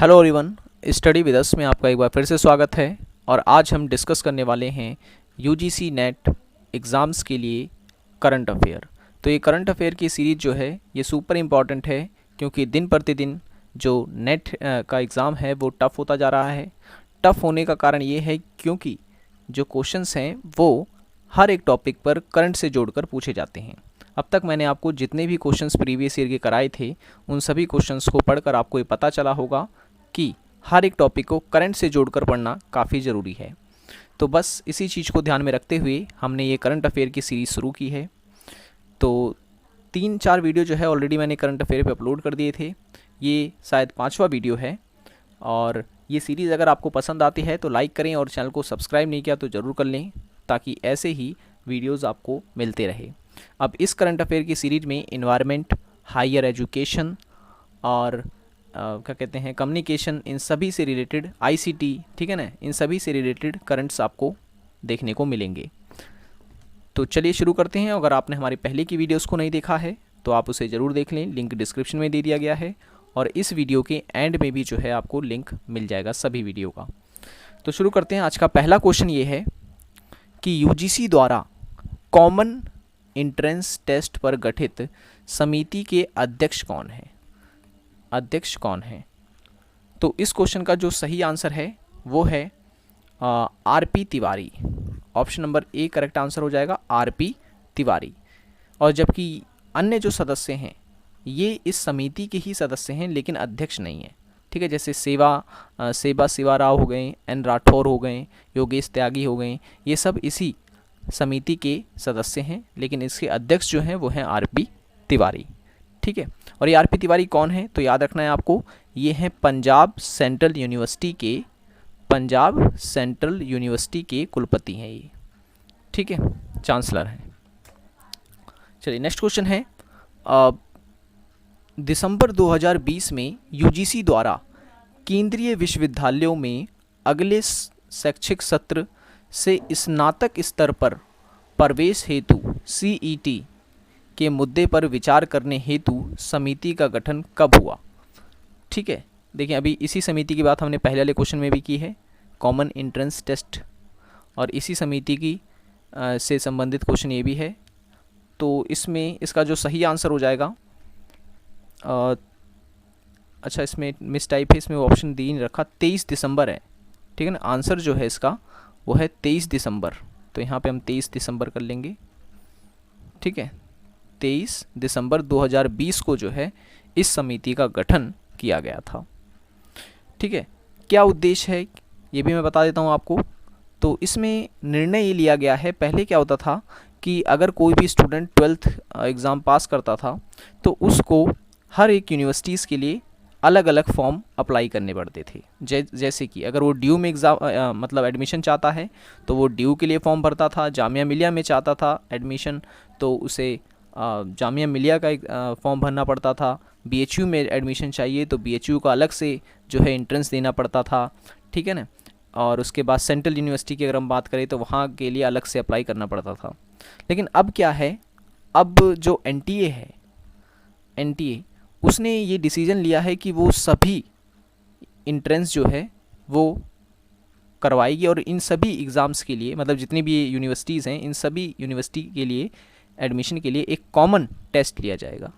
Hello everyone, study with us में आपका एक बार फिर से स्वागत है। और आज हम डिस्कस करने वाले हैं यूजीसी नेट एग्ज़ाम्स के लिए करंट अफेयर। तो ये करंट अफेयर की सीरीज़ जो है ये सुपर इम्पॉर्टेंट है, क्योंकि दिन प्रतिदिन जो नेट का एग्ज़ाम है वो टफ़ होता जा रहा है। टफ़ होने का कारण ये है क्योंकि जो क्वेश्चंस हैं वो हर एक टॉपिक पर करंट से जोड़कर पूछे जाते हैं। अब तक मैंने आपको जितने भी क्वेश्चंस प्रीवियस ईयर के कराए थे उन सभी क्वेश्चंस को पढ़कर आपको ये पता चला होगा कि हर एक टॉपिक को करंट से जोड़कर पढ़ना काफ़ी ज़रूरी है। तो बस इसी चीज़ को ध्यान में रखते हुए हमने ये करंट अफेयर की सीरीज़ शुरू की है। तो 3-4 वीडियो जो है ऑलरेडी मैंने करंट अफेयर पे अपलोड कर दिए थे। ये शायद 5वां वीडियो है। और ये सीरीज़ अगर आपको पसंद आती है तो लाइक करें, और चैनल को सब्सक्राइब नहीं किया तो ज़रूर कर लें, ताकि ऐसे ही वीडियोज़ आपको मिलते रहे। अब इस करंट अफेयर की सीरीज़ में इन्वायरमेंट, हायर एजुकेशन और क्या कहते हैं कम्युनिकेशन, इन सभी से रिलेटेड आईसीटी, ठीक है ना, इन सभी से रिलेटेड करंट्स आपको देखने को मिलेंगे। तो चलिए शुरू करते हैं। अगर आपने हमारी पहले की वीडियोस को नहीं देखा है तो आप उसे ज़रूर देख लें, लिंक डिस्क्रिप्शन में दे दिया गया है, और इस वीडियो के एंड में भी जो है आपको लिंक मिल जाएगा सभी वीडियो का। तो शुरू करते हैं। आज का पहला क्वेश्चन ये है कि यूजीसी द्वारा कॉमन एंट्रेंस टेस्ट पर गठित समिति के अध्यक्ष कौन है? अध्यक्ष कौन है? तो इस क्वेश्चन का जो सही आंसर है वो है RP Tiwari. Option number A correct answer हो जाएगा, आरपी तिवारी। और जबकि अन्य जो सदस्य हैं ये इस समिति के ही सदस्य हैं, लेकिन अध्यक्ष नहीं है, ठीक है। जैसे सेबा शिवाराव हो गए, एन राठौर हो गए, योगेश त्यागी हो गए, ये सब इसी समिति के सदस्य हैं, लेकिन इसके अध्यक्ष जो हैं वो हैं आरपी तिवारी, ठीक है। और ये आरपी तिवारी कौन है? तो याद रखना है आपको, ये हैं पंजाब सेंट्रल यूनिवर्सिटी के कुलपति हैं ये, ठीक है, चांसलर हैं। चलिए नेक्स्ट क्वेश्चन है, दिसंबर 2020 में यूजीसी द्वारा केंद्रीय विश्वविद्यालयों में अगले शैक्षिक सत्र से स्नातक स्तर पर प्रवेश हेतु सीईटी के मुद्दे पर विचार करने हेतु समिति का गठन कब हुआ? ठीक है, देखिए अभी इसी समिति की बात हमने पहले वाले क्वेश्चन में भी की है, कॉमन एंट्रेंस टेस्ट, और इसी समिति की से संबंधित क्वेश्चन ये भी है। तो इसमें इसका जो सही आंसर हो जाएगा, अच्छा इसमें मिस टाइप है, इसमें ऑप्शन डी नहीं रखा, 23 दिसंबर है, ठीक है ना। आंसर जो है इसका वो है 23 दिसंबर। तो यहाँ पे हम 23 दिसंबर कर लेंगे, ठीक है। 23 दिसंबर 2020 को जो है इस समिति का गठन किया गया था, ठीक है। क्या उद्देश्य है ये भी मैं बता देता हूँ आपको। तो इसमें निर्णय ये लिया गया है, पहले क्या होता था कि अगर कोई भी स्टूडेंट 12th एग्ज़ाम पास करता था तो उसको हर एक यूनिवर्सिटीज़ के लिए अलग अलग फॉर्म अप्लाई करने पड़ते थे। जैसे कि अगर वो ड्यू में एग्ज़ाम मतलब एडमिशन चाहता है तो वो ड्यू के लिए फॉर्म भरता था, जामिया मिलिया में चाहता था एडमिशन तो उसे जामिया मिलिया का एक फॉर्म भरना पड़ता था, बीएचयू में एडमिशन चाहिए तो बीएचयू का अलग से जो है एंट्रेंस देना पड़ता था, ठीक है ना। और उसके बाद सेंट्रल यूनिवर्सिटी की अगर हम बात करें तो वहाँ के लिए अलग से अप्लाई करना पड़ता था। लेकिन अब क्या है, अब जो एनटीए है, एनटीए उसने ये डिसीजन लिया है कि वो सभी एंट्रेंस जो है वो करवाएगी, और इन सभी एग्ज़ाम्स के लिए मतलब जितनी भी यूनिवर्सिटीज़ हैं इन सभी यूनिवर्सिटी के लिए एडमिशन के लिए एक कॉमन टेस्ट लिया जाएगा,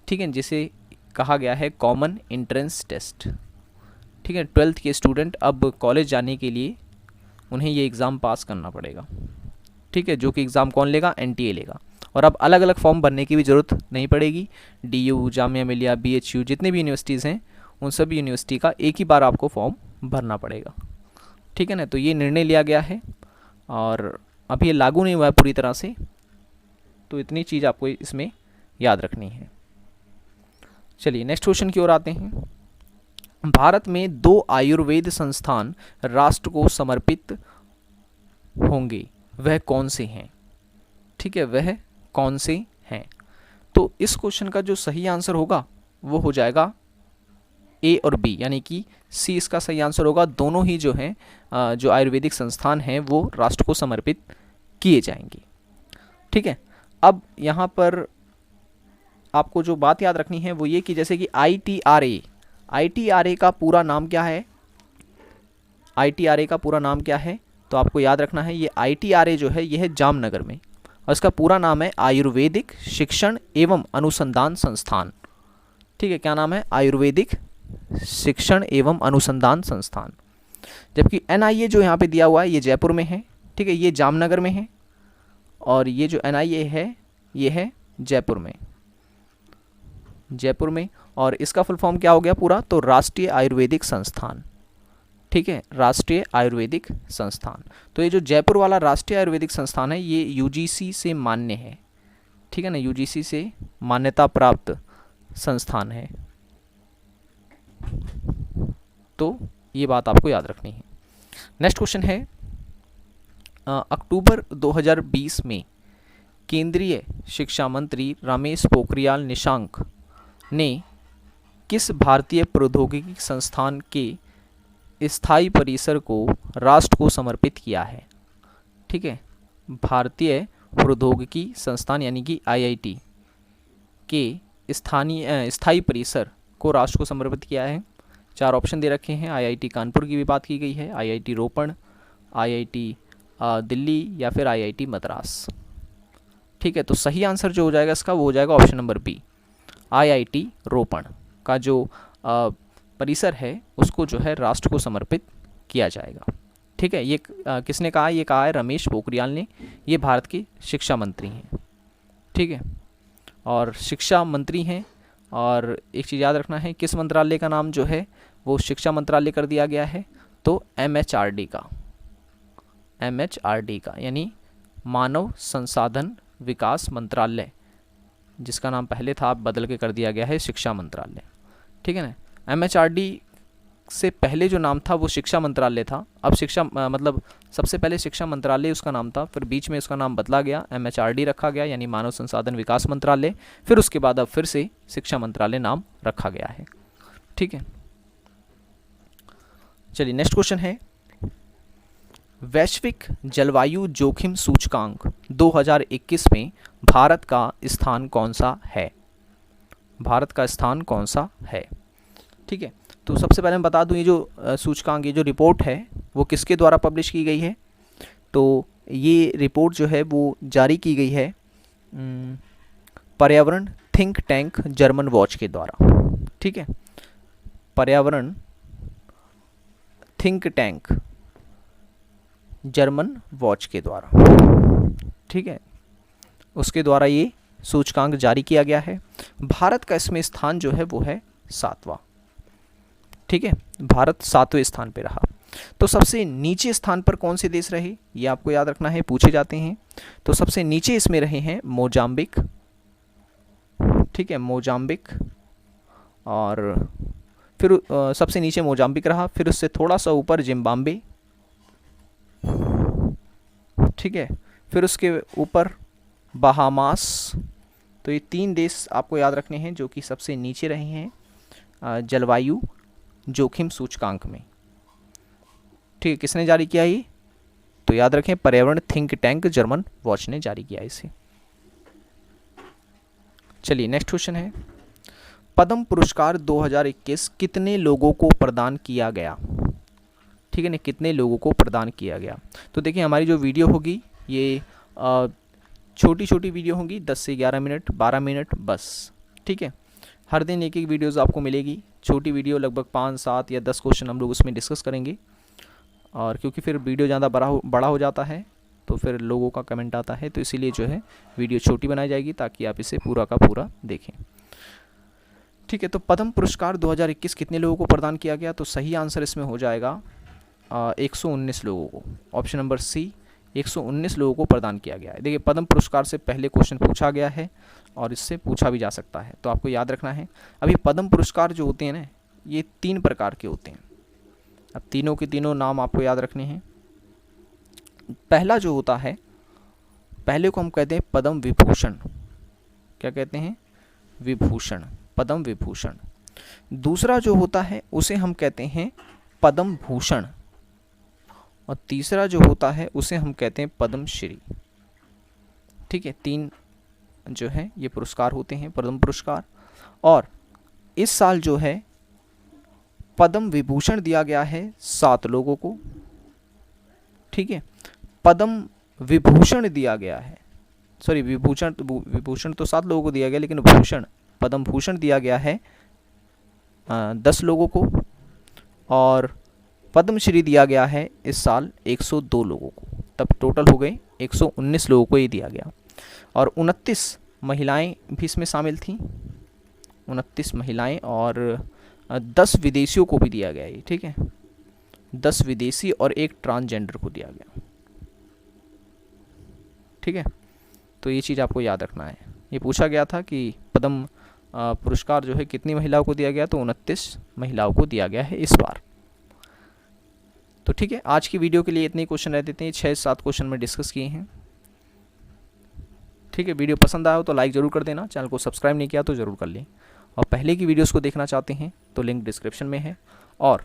ठीक है, जिसे कहा गया है कॉमन एंट्रेंस टेस्ट, ठीक है। 12th के स्टूडेंट अब कॉलेज जाने के लिए उन्हें ये एग्ज़ाम पास करना पड़ेगा, ठीक है, जो कि एग्ज़ाम कौन लेगा? एनटीए लेगा। और अब अलग अलग फॉर्म भरने की भी ज़रूरत नहीं पड़ेगी, डीयू, जामिया मिलिया, बीएचयू जितने भी यूनिवर्सिटीज़ हैं उन सभी यूनिवर्सिटी का एक ही बार आपको फॉर्म भरना पड़ेगा, ठीक है ना। तो ये निर्णय लिया गया है और अभी ये लागू नहीं हुआ है पूरी तरह से, तो इतनी चीज़ आपको इसमें याद रखनी है। चलिए नेक्स्ट क्वेश्चन की ओर आते हैं। भारत में 2 आयुर्वेद संस्थान राष्ट्र को समर्पित होंगे, वह कौन से हैं? ठीक है, वह कौन से हैं? तो इस क्वेश्चन का जो सही आंसर होगा वो हो जाएगा ए और बी, यानी कि सी इसका सही आंसर होगा। दोनों ही जो हैं जो आयुर्वेदिक संस्थान हैं वो राष्ट्र को समर्पित किए जाएंगे, ठीक है। अब यहाँ पर आपको जो बात याद रखनी है वो ये कि जैसे कि ITRA ITRA का पूरा नाम क्या है? ITRA का पूरा नाम क्या है? तो आपको याद रखना है, ये ITRA जो है ये है जामनगर में, और इसका पूरा नाम है आयुर्वेदिक शिक्षण एवं अनुसंधान संस्थान। ठीक है, क्या नाम है? आयुर्वेदिक शिक्षण एवं अनुसंधान संस्थान। जबकि NIA जो यहाँ पे दिया हुआ है ये जयपुर में है, ठीक है, ये जामनगर में है, और ये जो NIA है ये है जयपुर में, जयपुर में। और इसका फुल फॉर्म क्या हो गया पूरा? तो राष्ट्रीय आयुर्वेदिक संस्थान। ठीक है, राष्ट्रीय आयुर्वेदिक संस्थान। तो ये जो जयपुर वाला राष्ट्रीय आयुर्वेदिक संस्थान है ये UGC से मान्य है, ठीक है ना, UGC से मान्यता प्राप्त संस्थान है। तो ये बात आपको याद रखनी है। नेक्स्ट क्वेश्चन है, अक्टूबर 2020 में केंद्रीय शिक्षा मंत्री रमेश पोखरियाल निशंक ने किस भारतीय प्रौद्योगिकी संस्थान के स्थायी परिसर को राष्ट्र को समर्पित किया है? ठीक है, भारतीय प्रौद्योगिकी संस्थान यानी कि IIT के स्थायी परिसर को राष्ट्र को समर्पित किया है। 4 ऑप्शन दे रखे हैं। IIT कानपुर की भी बात की गई है, IIT रोपड़, IIT दिल्ली या फिर IIT मद्रास। ठीक है, तो सही आंसर जो हो जाएगा इसका वो हो जाएगा ऑप्शन नंबर बी, IIT रोपड़ का जो परिसर है उसको जो है राष्ट्र को समर्पित किया जाएगा। ठीक है, ये किसने कहा? ये कहा है रमेश पोखरियाल ने, ये भारत के शिक्षा मंत्री हैं। ठीक है, और शिक्षा मंत्री हैं, और एक चीज़ याद रखना है, किस मंत्रालय का नाम जो है वो शिक्षा मंत्रालय कर दिया गया है? तो MHRD का, MHRD का यानी मानव संसाधन विकास मंत्रालय, जिसका नाम पहले था अब बदल के कर दिया गया है शिक्षा मंत्रालय। ठीक है ना, MHRD से पहले जो नाम था वो शिक्षा मंत्रालय था। अब शिक्षा मतलब सबसे पहले शिक्षा मंत्रालय उसका नाम था, फिर बीच में उसका नाम बदला गया, MHRD रखा गया यानी मानव संसाधन विकास मंत्रालय, फिर उसके बाद अब फिर से शिक्षा मंत्रालय नाम रखा गया है। ठीक है, चलिए नेक्स्ट क्वेश्चन है, वैश्विक जलवायु जोखिम सूचकांक 2021 में भारत का स्थान कौन सा है? भारत का स्थान कौन सा है? ठीक है, तो सबसे पहले मैं बता दूं ये जो सूचकांक, ये जो रिपोर्ट है वो किसके द्वारा पब्लिश की गई है? तो ये रिपोर्ट जो है वो जारी की गई है पर्यावरण थिंक टैंक जर्मन वॉच के द्वारा। ठीक है, पर्यावरण थिंक टैंक जर्मन वॉच के द्वारा। ठीक है, उसके द्वारा ये सूचकांक जारी किया गया है। भारत का इसमें स्थान जो है वो है 7वां। ठीक है, भारत 7वें स्थान पे रहा। तो सबसे नीचे स्थान पर कौन से देश रहे ये आपको याद रखना है, पूछे जाते हैं। तो सबसे नीचे इसमें रहे हैं मोजाम्बिक। ठीक है, मोजाम्बिक, और फिर सबसे नीचे मोजाम्बिक रहा, फिर उससे थोड़ा सा ऊपर जिम्बाब्वे। ठीक है, फिर उसके ऊपर बहामास। तो ये 3 देश आपको याद रखने हैं जो कि सबसे नीचे रहे हैं जलवायु जोखिम सूचकांक में। ठीक है, किसने जारी किया ये? तो याद रखें पर्यावरण थिंक टैंक जर्मन वॉच ने जारी किया इसे। चलिए नेक्स्ट क्वेश्चन है, पद्म पुरस्कार 2021 कितने लोगों को प्रदान किया गया? ठीक है ना, कितने लोगों को प्रदान किया गया? तो देखिए हमारी जो वीडियो होगी ये छोटी छोटी वीडियो होंगी, 10 से 11 मिनट, 12 मिनट बस। ठीक है, हर दिन एक एक वीडियोज़ आपको मिलेगी। छोटी वीडियो लगभग 5, 7 या 10 क्वेश्चन हम लोग उसमें डिस्कस करेंगे, और क्योंकि फिर वीडियो ज़्यादा बड़ा हो जाता है तो फिर लोगों का कमेंट आता है, तो इसीलिए जो है वीडियो छोटी बनाई जाएगी ताकि आप इसे पूरा का पूरा देखें। ठीक है, तो पद्म पुरस्कार 2021 कितने लोगों को प्रदान किया गया? तो सही आंसर इसमें हो जाएगा 119 लोगों को। ऑप्शन नंबर सी, 119 लोगों को प्रदान किया गया है। देखिए पद्म पुरस्कार से पहले क्वेश्चन पूछा गया है और इससे पूछा भी जा सकता है, तो आपको याद रखना है। अभी पद्म पुरस्कार जो होते हैं ना, ये 3 प्रकार के होते हैं। अब तीनों के तीनों नाम आपको याद रखने हैं। पहला जो होता है, पहले को हम कहते हैं पद्म विभूषण। क्या कहते हैं? विभूषण, पद्म विभूषण। दूसरा जो होता है उसे हम कहते हैं पद्म भूषण, और तीसरा जो होता है उसे हम कहते हैं पद्म श्री। ठीक है, 3 जो है ये पुरस्कार होते हैं, पद्म पुरस्कार। और इस साल जो है पद्म विभूषण दिया गया है 7 लोगों को, ठीक है। पद्म विभूषण दिया गया है, सॉरी विभूषण तो 7 लोगों को दिया गया, लेकिन भूषण, पद्म भूषण दिया गया है 10 लोगों को, और पद्मश्री दिया गया है इस साल 102 लोगों को। तब टोटल हो गए 119 लोगों को ये दिया गया। और 29 महिलाएं भी इसमें शामिल थीं, 29 महिलाएं, और 10 विदेशियों को भी दिया गया ये, ठीक है। 10 विदेशी और 1 ट्रांसजेंडर को दिया गया, ठीक है। तो ये चीज़ आपको याद रखना है। ये पूछा गया था कि पद्म पुरस्कार जो है कितनी महिलाओं को दिया गया, तो 29 महिलाओं को दिया गया है इस बार। तो ठीक है, आज की वीडियो के लिए इतने क्वेश्चन रह देते हैं, 6-7 क्वेश्चन में डिस्कस किए हैं, ठीक है। वीडियो पसंद आया हो तो लाइक ज़रूर कर देना, चैनल को सब्सक्राइब नहीं किया तो ज़रूर कर लें, और पहले की वीडियोस को देखना चाहते हैं तो लिंक डिस्क्रिप्शन में है। और